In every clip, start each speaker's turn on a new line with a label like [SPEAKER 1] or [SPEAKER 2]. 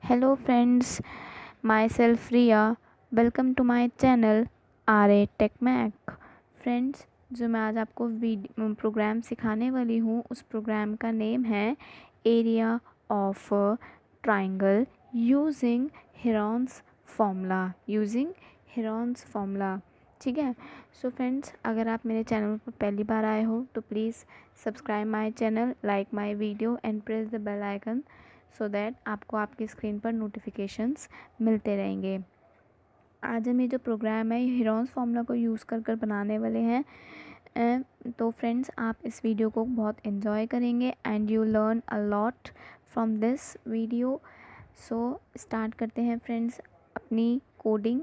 [SPEAKER 1] Hello friends, myself Riya. Welcome to my channel RA Tech Mac. Friends, जो मैं आज आपको प्रोग्राम सिखाने वाली हूँ उस प्रोग्राम का नेम है area of triangle using Heron's formula. ठीक है। सो फ्रेंड्स, अगर आप मेरे चैनल पर पहली बार आए हो तो please subscribe my channel, like my video and press the bell icon so that आपको आपकी स्क्रीन पर नोटिफिकेशंस मिलते रहेंगे। आज हम ये जो प्रोग्राम है हेरॉन्स फार्मूला को यूज़ कर कर बनाने वाले हैं। तो फ्रेंड्स, आप इस वीडियो को बहुत एंजॉय करेंगे and you learn a lot from this video. So start करते हैं फ्रेंड्स अपनी coding.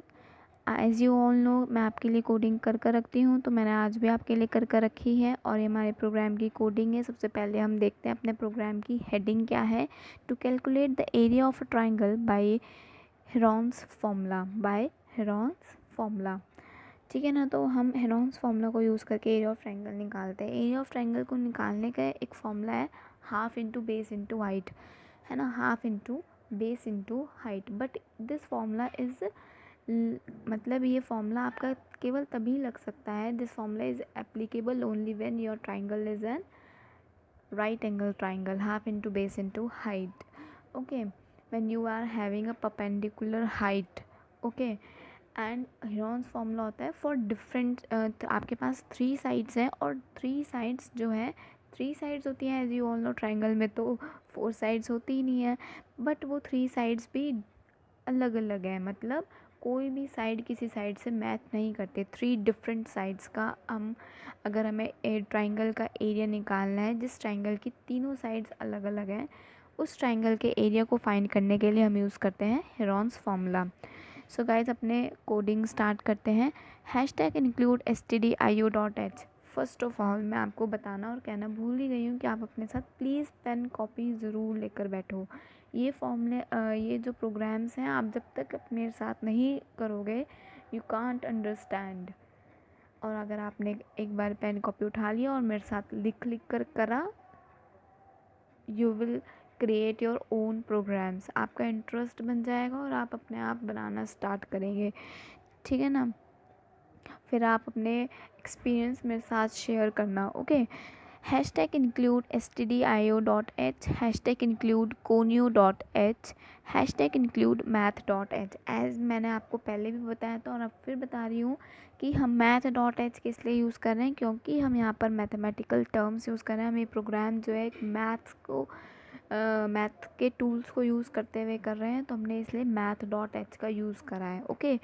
[SPEAKER 1] As you all no, मैं आपके लिए कोडिंग कर कर रखती हूँ, तो मैंने आज भी आपके लिए कर कर रखी है और ये हमारे प्रोग्राम की कोडिंग है। सबसे पहले हम देखते हैं अपने प्रोग्राम की हेडिंग क्या है। To calculate the area of a triangle by Heron's formula. ठीक है ना। तो हम हेरॉन्स फार्मूला को यूज़ करके एरिया ऑफ ट्राइंगल निकालते हैं। एरिया ऑफ ट्राइंगल को निकालने का एक फॉर्मूला है half into base into height, है ना। Half into base into height. But this formula is मतलब ये फॉर्मूला आपका केवल तभी लग सकता है, this formula is applicable only when your triangle is an right angle triangle, half into base into height. Okay, when you are having a perpendicular height. Okay, and Heron's formula होता है for different, आपके पास 3 sides हैं और 3 sides जो है 3 sides होती हैं as you all know. Triangle में तो 4 साइड्स होती ही नहीं है, बट वो 3 साइड्स भी अलग अलग है। मतलब कोई भी साइड किसी साइड से मैच नहीं करते। 3 डिफरेंट साइड्स का हम, अगर हमें ट्राइंगल का एरिया निकालना है जिस ट्राइंगल की तीनों साइड्स अलग अलग हैं, उस ट्राइंगल के एरिया को फाइंड करने के लिए हम यूज़ करते हैं हेरॉन्स फार्मूला। सो गाइज, अपने कोडिंग स्टार्ट करते हैं। Hashtag include stdio.h। First of all मैं आपको बताना और कहना भूल ही गई हूँ कि आप अपने साथ प्लीज़ पेन कॉपी ज़रूर लेकर बैठो। ये फॉर्मूले, ये जो प्रोग्राम्स हैं, आप जब तक मेरे साथ नहीं करोगे यू कांट अंडरस्टैंड। और अगर आपने एक बार पेन कॉपी उठा लिया और मेरे साथ लिख लिख कर करा, you will create your own programs. आपका इंटरेस्ट बन जाएगा और आप अपने आप बनाना स्टार्ट करेंगे। ठीक है ना। फिर आप अपने एक्सपीरियंस मेरे साथ शेयर करना। Okay. Hashtag include stdio.h, hashtag include conio.h, hashtag include math.h। As मैंने आपको पहले भी बताया था और अब फिर बता रही हूँ कि हम math.h किस लिए यूज़ कर रहे हैं, क्योंकि हम यहाँ पर मैथमेटिकल टर्म्स यूज़ कर रहे हैं। हम ये प्रोग्राम जो है मैथ के टूल्स को यूज़ करते हुए कर रहे हैं, तो हमने इसलिए math.h का यूज़ करा है। Okay.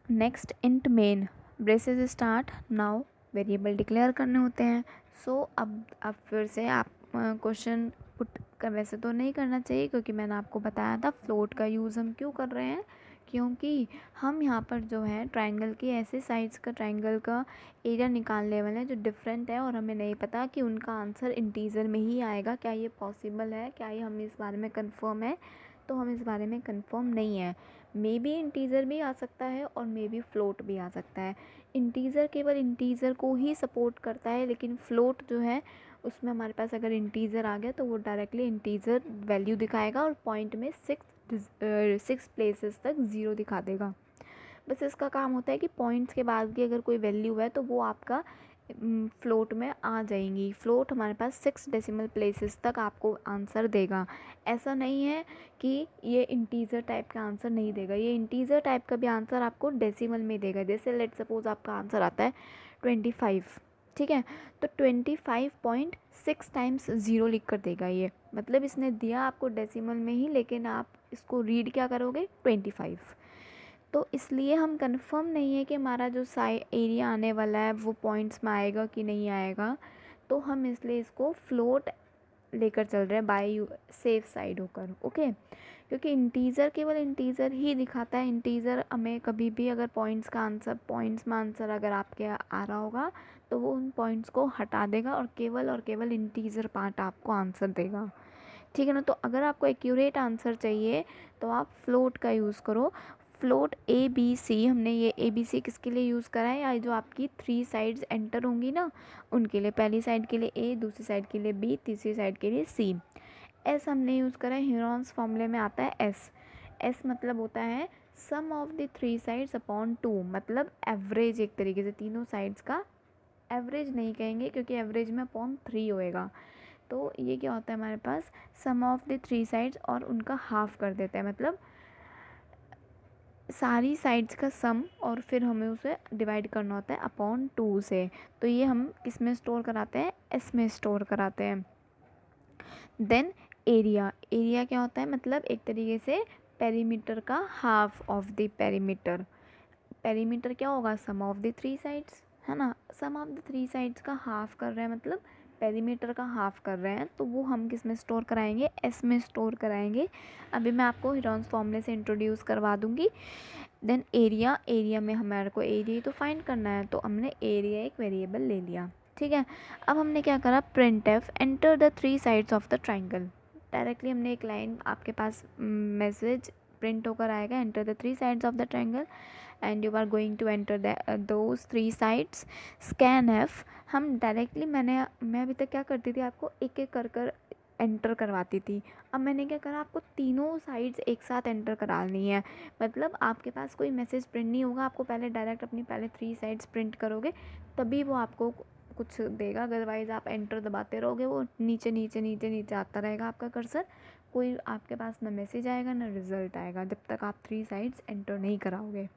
[SPEAKER 1] Next, int main braces start now. Variable declare करने होते हैं। सो अब फिर से आप क्वेश्चन पुट कर, वैसे तो नहीं करना चाहिए क्योंकि मैंने आपको बताया था फ्लोट का यूज़ हम क्यों कर रहे हैं, क्योंकि हम यहाँ पर जो है ट्राइंगल के ऐसे साइड्स का ट्राइंगल का एरिया निकालने वाले हैं जो डिफरेंट है और हमें नहीं पता कि उनका आंसर इंटीजर में ही आएगा। क्या ये पॉसिबल है, क्या ये हम इस बारे में कंफर्म है? तो हम इस बारे में कंफर्म नहीं है। मे बी इंटीज़र भी आ सकता है और मे बी फ्लोट भी आ सकता है। इंटीज़र केवल इंटीज़र को ही सपोर्ट करता है, लेकिन फ्लोट जो है उसमें हमारे पास अगर इंटीज़र आ गया तो वो डायरेक्टली इंटीज़र वैल्यू दिखाएगा और पॉइंट में 6 प्लेसेस तक 0 दिखा देगा। बस इसका काम होता है कि पॉइंट्स के बाद की अगर कोई वैल्यू है तो वो आपका फ्लोट में आ जाएंगी। फ्लोट हमारे पास 6 डेसिमल प्लेसेस तक आपको आंसर देगा। ऐसा नहीं है कि ये इंटीजर टाइप का आंसर नहीं देगा, ये इंटीजर टाइप का भी आंसर आपको डेसिमल में देगा। जैसे लेट सपोज आपका आंसर आता है 25, ठीक है, तो 25.6 टाइम्स 0 लिख कर देगा ये। मतलब इसने दिया आपको डेसिमल में ही, लेकिन आप इसको रीड क्या करोगे 25। तो इसलिए हम कंफर्म नहीं है कि हमारा जो एरिया आने वाला है वो पॉइंट्स में आएगा कि नहीं आएगा, तो हम इसलिए इसको फ्लोट लेकर चल रहे हैं बाय सेफ साइड होकर। ओके। क्योंकि इंटीज़र केवल इंटीज़र ही दिखाता है। इंटीज़र हमें कभी भी अगर पॉइंट्स में आंसर अगर आपके आ रहा होगा तो वो उन पॉइंट्स को हटा देगा और केवल इंटीज़र पार्ट आपको आंसर देगा। ठीक है ना। तो अगर आपको एक्यूरेट आंसर चाहिए तो आप फ्लोट का यूज़ करो। फ्लोट ABC, हमने ये ABC किसके लिए यूज़ करा है, या जो आपकी 3 साइड्स एंटर होंगी ना उनके लिए। पहली साइड के लिए A, दूसरी साइड के लिए B, तीसरी साइड के लिए C। एस हमने यूज़ करा है, हेरोन्स फॉर्मूले में आता है एस। एस मतलब होता है sum of the three sides upon two, मतलब एवरेज, एक तरीके से तीनों साइड्स का एवरेज नहीं कहेंगे क्योंकि एवरेज में अपॉन 3 होएगा। तो ये क्या होता है हमारे पास, सम ऑफ द थ्री साइड्स और उनका हाफ कर देते हैं, मतलब सारी साइड्स का सम और फिर हमें उसे डिवाइड करना होता है अपॉन 2 से। तो ये हम किस में स्टोर कराते हैं, एस में स्टोर कराते हैं। देन एरिया, एरिया क्या होता है, मतलब एक तरीके से पेरीमीटर का half of the perimeter. Perimeter क्या होगा, सम ऑफ द थ्री साइड्स, है ना। सम ऑफ द थ्री साइड्स का हाफ कर रहे हैं, मतलब पेरीमीटर का हाफ कर रहे हैं, तो वो हम किस में स्टोर कराएंगे, एस में स्टोर कराएंगे। अभी मैं आपको हेरोन्स फॉर्मूले से इंट्रोड्यूस करवा दूंगी। देन एरिया, एरिया में हमारे को एरिया तो फाइंड करना है, तो हमने एरिया एक वेरिएबल ले लिया, ठीक है। अब हमने क्या करा, print f enter the three sides of the triangle. Directly हमने एक लाइन, आपके पास मैसेज प्रिंट होकर आएगा, enter the three sides of the triangle and you are going to enter those three sides. Scan f, हम directly मैं अभी तक क्या करती थी, आपको एक एक कर एंटर करवाती थी। अब मैंने क्या करा, आपको तीनों साइड्स एक साथ एंटर करानी है। मतलब आपके पास कोई मैसेज प्रिंट नहीं होगा, आपको पहले डायरेक्ट अपनी पहले थ्री साइड्स प्रिंट करोगे तभी वो आपको कुछ देगा, अदरवाइज़ आप एंटर दबाते रहोगे, वो नीचे नीचे नीचे नीचे आता रहेगा आपका कर्सर, कोई आपके पास ना मैसेज आएगा ना रिजल्ट आएगा जब तक आप थ्री साइड्स एंटर नहीं कराओगे,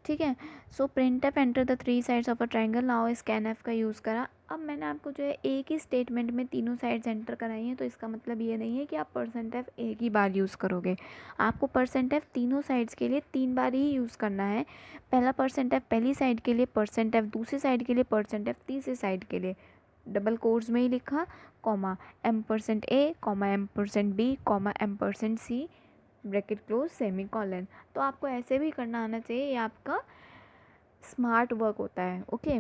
[SPEAKER 1] ठीक है। So print f enter the three sides of a triangle, now scan f का यूज़ करा। अब मैंने आपको जो है एक ही स्टेटमेंट में तीनों साइड्स एंटर कराई हैं, तो इसका मतलब ये नहीं है कि आप परसेंट एफ एक ही बार यूज़ करोगे, आपको परसेंट एफ तीनों साइड्स के लिए 3 बार ही यूज़ करना है। पहला परसेंट एफ पहली साइड के लिए, परसेंट एफ दूसरी साइड के लिए, परसेंट एफ तीसरी साइड के लिए, डबल कोर्स में ही लिखा, comma M%A, comma M%B, comma M%C, bracket close, semi colon. तो आपको ऐसे भी करना आना चाहिए, ये आपका स्मार्ट वर्क होता है, ओके।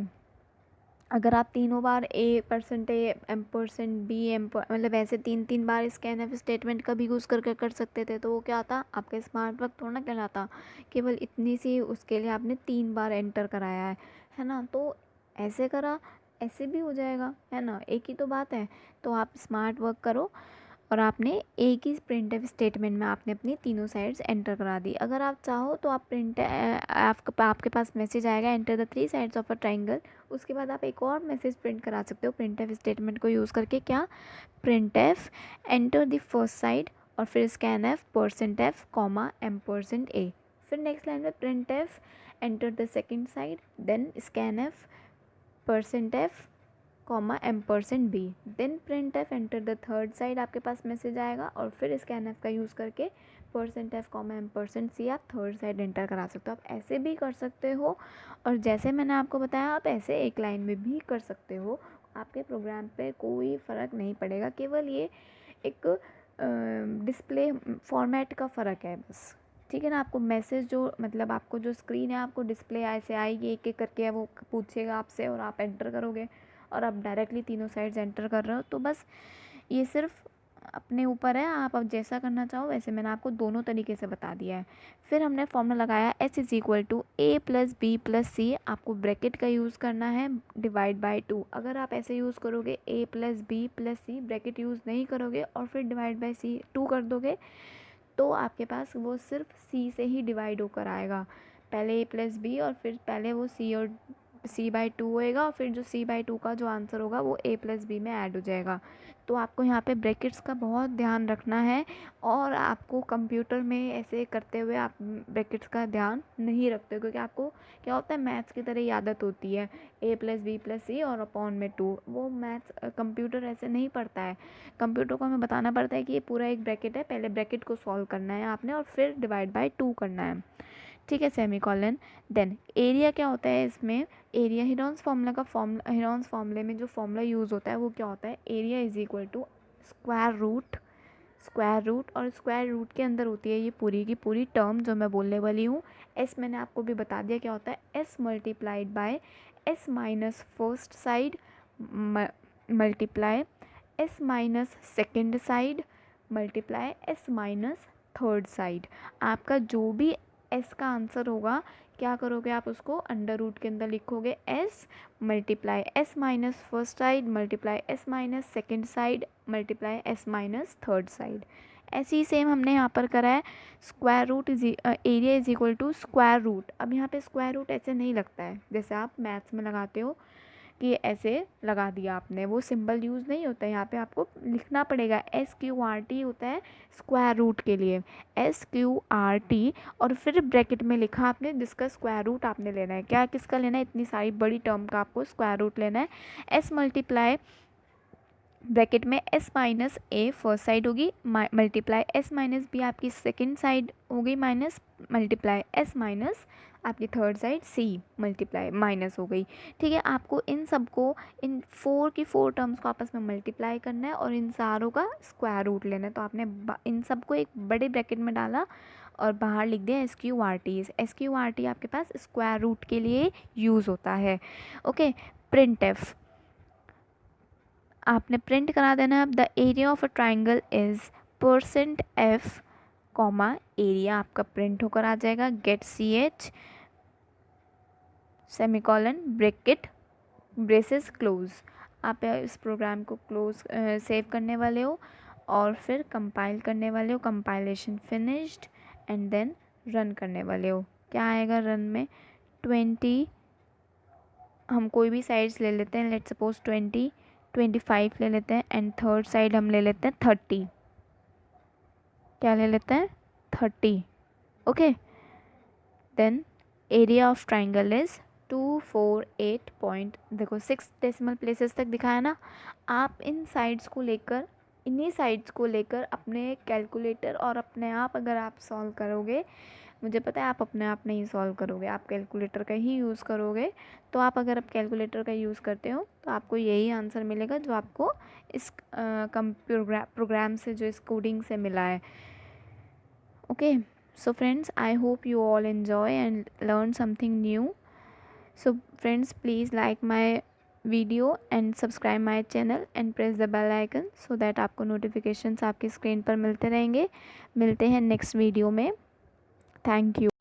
[SPEAKER 1] अगर आप तीनों बार A%A, M%B, मतलब ऐसे 3 बार स्कैन एफ स्टेटमेंट का भी यूज़ करके कर सकते थे, तो वो क्या आता, आपका स्मार्ट वर्क थोड़ा ना कहलाता। केवल इतनी सी उसके लिए आपने 3 बार एंटर कराया है ना। तो ऐसे करा, ऐसे भी हो जाएगा, है ना, एक ही तो बात है। तो आप स्मार्ट वर्क करो और आपने एक ही प्रिंट एफ स्टेटमेंट में आपने अपनी तीनों साइड्स एंटर करा दी। अगर आप चाहो तो आप आपके पास मैसेज आएगा, enter the three sides of a triangle, उसके बाद आप एक और मैसेज प्रिंट करा सकते हो प्रिंट एफ स्टेटमेंट को यूज़ करके। क्या, print f enter the first side और फिर scan f percent f comma M%A। फिर नेक्स्ट लाइन में print f enter the second side, then scan f percent f comma M%B, then print f enter the third side, आपके पास message आएगा और फिर scan f का use करके percent f comma M%C आप थर्ड साइड एंटर करा सकते हो। आप ऐसे भी कर सकते हो और जैसे मैंने आपको बताया आप ऐसे एक लाइन में भी कर सकते हो, आपके प्रोग्राम पे कोई फ़र्क नहीं पड़ेगा, केवल ये एक डिस्प्ले फॉर्मेट का फ़र्क है बस, ठीक है ना। आपको मैसेज जो, मतलब आपको जो स्क्रीन है आपको डिस्प्ले ऐसे आएगी, एक एक करके वो पूछेगा आपसे और आप एंटर करोगे, और आप डायरेक्टली तीनों साइड्स एंटर कर रहे हो। तो बस ये सिर्फ अपने ऊपर है, आप अब जैसा करना चाहो वैसे, मैंने आपको दोनों तरीके से बता दिया है। फिर हमने फॉर्मूला लगाया S=A+B+C, आपको ब्रैकेट का यूज़ करना है, डिवाइड बाय 2। अगर आप ऐसे यूज़ करोगे A+B+C, ब्रैकेट यूज़ नहीं करोगे और फिर डिवाइड बाय C 2 कर दोगे, तो आपके पास वो सिर्फ C से ही डिवाइड होकर आएगा। पहले A+B और फिर पहले वो C और C/2 होएगा और फिर जो C/2 का जो आंसर होगा वो A+B में ऐड हो जाएगा। तो आपको यहाँ पे ब्रैकेट्स का बहुत ध्यान रखना है और आपको कंप्यूटर में ऐसे करते हुए आप ब्रैकेट्स का ध्यान नहीं रखते, क्योंकि आपको क्या होता है, मैथ्स की तरह ही आदत होती है A+B+C और अपॉन में 2। वो मैथ्स कंप्यूटर ऐसे नहीं पढ़ता है, कंप्यूटर को हमें बताना पड़ता है कि ये पूरा एक ब्रैकेट है, पहले ब्रैकेट को सॉल्व करना है आपने और फिर डिवाइड बाय 2 करना है, ठीक है, सेमी कॉलन। देन एरिया क्या होता है इसमें, एरिया हेरोन्स फार्मूले में जो फार्मूला यूज़ होता है वो क्या होता है, एरिया = स्क्वायर रूट, और स्क्वायर रूट के अंदर होती है ये पूरी की पूरी टर्म जो मैं बोलने वाली हूँ। एस मैंने आपको भी बता दिया क्या होता है, S multiplied by S minus first side multiply S minus second side multiply S minus third side. आपका जो भी S का आंसर होगा, क्या करोगे आप उसको अंडर रूट के अंदर लिखोगे s multiply s minus first side multiply s minus second side multiply s minus third side. ऐसे ही सेम हमने यहाँ पर करा है। Square root area is equal to square root. अब यहाँ पे स्क्वायर रूट ऐसे नहीं लगता है जैसे आप मैथ्स में लगाते हो कि ऐसे लगा दिया आपने, वो सिंबल यूज़ नहीं होता है। यहाँ पे आपको लिखना पड़ेगा SQRT होता है स्क्वायर रूट के लिए, SQRT, और फिर ब्रैकेट में लिखा आपने जिसका स्क्वायर रूट आपने लेना है। क्या किसका लेना है? इतनी सारी बड़ी टर्म का आपको स्क्वायर रूट लेना है। S मल्टीप्लाई ब्रैकेट में s माइनस ए फर्स्ट साइड होगी मल्टीप्लाई s माइनस बी आपकी सेकेंड साइड होगी माइनस मल्टीप्लाई s माइनस आपकी third side c multiply minus हो गई। ठीक है, आपको इन सबको इन 4 की 4 टर्म्स को आपस में मल्टीप्लाई करना है और इन सारों का स्क्वायर रूट लेना है। तो आपने इन सबको एक बड़े ब्रैकेट में डाला और बाहर लिख दिया SQRT। SQRT आपके पास स्क्वायर रूट के लिए यूज़ होता है। ओके, प्रिंट एफ आपने प्रिंट करा देना है। अब the area of a triangle is %f comma area आपका प्रिंट होकर आ जाएगा। Get CH semicolon bracket braces close. आप इस प्रोग्राम को क्लोज सेव करने वाले हो और फिर कंपाइल करने वाले हो। Compilation finished and then run करने वाले हो। क्या आएगा रन में? 20, हम कोई भी साइड्स ले लेते हैं, लेट्स सपोज 20, 25 ले लेते हैं एंड थर्ड साइड हम ले लेते हैं 30। क्या ले लेते हैं? 30। Okay, then area of triangle is 248 point, देखो 6 डेसिमल प्लेसेस तक दिखाया ना। आप इन साइड्स को लेकर, इन्हीं साइड्स को लेकर अपने कैलकुलेटर और अपने आप अगर आप सॉल्व करोगे, मुझे पता है आप अपने आप नहीं सॉल्व करोगे, आप कैलकुलेटर का ही यूज़ करोगे। तो आप अगर आप कैलकुलेटर का यूज़ करते हो तो आपको यही आंसर मिलेगा जो आपको इस प्रोग्राम से, जो इस कोडिंग से मिला है। Okay, so friends, I hope you all enjoy and learn something new. So friends, please like my video and subscribe my channel and press the bell icon so that आपको notifications आपकी screen पर मिलते रहेंगे। मिलते हैं next video में। Thank you.